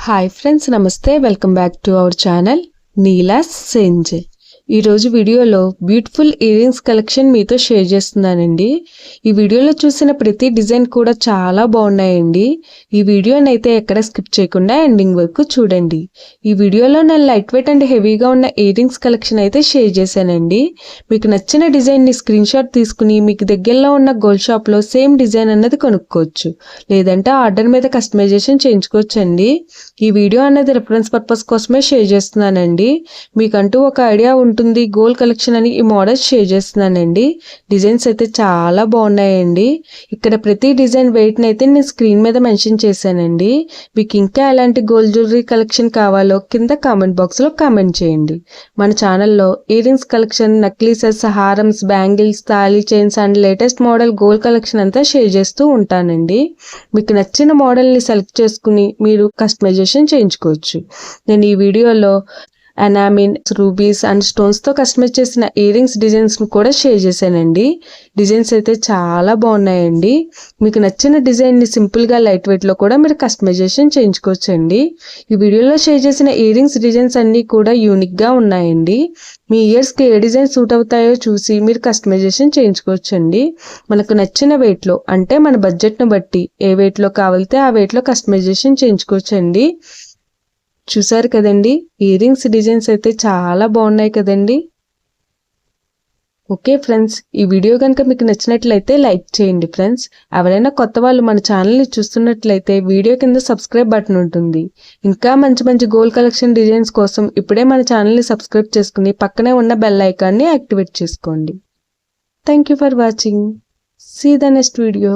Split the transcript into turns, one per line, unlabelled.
Hi friends, నమస్తే. Welcome back to our channel నీలాస్ సెంజ్. ఈరోజు వీడియోలో బ్యూటిఫుల్ ఇయర్ రింగ్స్ కలెక్షన్ మీతో షేర్ చేస్తున్నానండి. ఈ వీడియోలో చూసిన ప్రతి డిజైన్ కూడా చాలా బాగున్నాయండి. ఈ వీడియోని అయితే ఎక్కడ స్కిప్ చేయకుండా ఎండింగ్ వరకు చూడండి. ఈ వీడియోలో నేను లైట్ వెయిట్ అండ్ హెవీగా ఉన్న ఇయర్ రింగ్స్ కలెక్షన్ అయితే షేర్ చేశానండి. మీకు నచ్చిన డిజైన్ని స్క్రీన్ షాట్ తీసుకుని మీకు దగ్గరలో ఉన్న గోల్డ్ షాప్లో సేమ్ డిజైన్ అన్నది కొనుక్కోవచ్చు, లేదంటే ఆర్డర్ మీద కస్టమైజేషన్ చేయించుకోవచ్చు అండి. ఈ వీడియో అన్నది రిఫరెన్స్ పర్పస్ కోసమే షేర్ చేస్తున్నానండి. మీకంటూ ఒక ఐడియా ఉంటుంది గోల్డ్ కలెక్షన్ అని ఈ మోడల్స్ షేర్ చేస్తున్నానండి. డిజైన్స్ అయితే చాలా బాగున్నాయండి. ఇక్కడ ప్రతి డిజైన్ వెయిట్ అయితే నేను స్క్రీన్ మీద మెన్షన్ చేశానండి. మీకు ఇంకా ఎలాంటి గోల్డ్ జ్యువెలరీ కలెక్షన్ కావాలో కింద కామెంట్ బాక్స్ లో కామెంట్ చేయండి. మన ఛానల్లో ఇయర్ రింగ్స్ కలెక్షన్, నక్లీసెస్, హారమ్స్, బ్యాంగిల్స్, తాళీ chains and latest model gold collection అంతా షేర్ చేస్తూ ఉంటానండి. మీకు నచ్చిన మోడల్ని సెలెక్ట్ చేసుకుని మీరు కస్టమైజేషన్ చేయించుకోవచ్చు. నేను ఈ వీడియోలో ఎనామిన్, రూబీస్ అండ్ స్టోన్స్ తో కస్టమైజ్ చేసిన ఇయర్ రింగ్స్ డిజైన్స్ కూడా షేర్ చేశానండి. డిజైన్స్ అయితే చాలా బాగున్నాయండి. మీకు నచ్చిన డిజైన్ ని సింపుల్ గా లైట్ వెయిట్ లో కూడా మీరు కస్టమైజేషన్ చేయించుకోవచ్చండి. ఈ వీడియోలో షేర్ చేసిన ఇయర్ రింగ్స్ డిజైన్స్ అన్ని కూడా యూనిక్ గా ఉన్నాయండి. మీ ఇయర్స్ కి ఏ డిజైన్ సూట్ అవుతాయో చూసి మీరు కస్టమైజేషన్ చేయించుకోవచ్చండి. మనకు నచ్చిన వెయిట్ లో, అంటే మన బడ్జెట్ ను బట్టి ఏ వెయిట్ లో కావాలితే ఆ వెయిట్ లో కస్టమైజేషన్ చేయించుకోవచ్చండి. చూసారు కదండి, ఇయర్ రింగ్స్ డిజైన్స్ అయితే చాలా బాగున్నాయి కదండి. ఓకే ఫ్రెండ్స్, ఈ వీడియో కనుక మీకు నచ్చినట్లయితే లైక్ చేయండి ఫ్రెండ్స్. ఎవరైనా కొత్త వాళ్ళు మన ఛానల్ని చూస్తున్నట్లయితే వీడియో కింద సబ్స్క్రైబ్ బటన్ ఉంటుంది. ఇంకా మంచి మంచి గోల్డ్ కలెక్షన్ డిజైన్స్ కోసం ఇప్పుడే మన ఛానల్ని సబ్స్క్రైబ్ చేసుకుని పక్కనే ఉన్న బెల్ ఐకాన్ని యాక్టివేట్ చేసుకోండి. Thank you for watching. See the next video.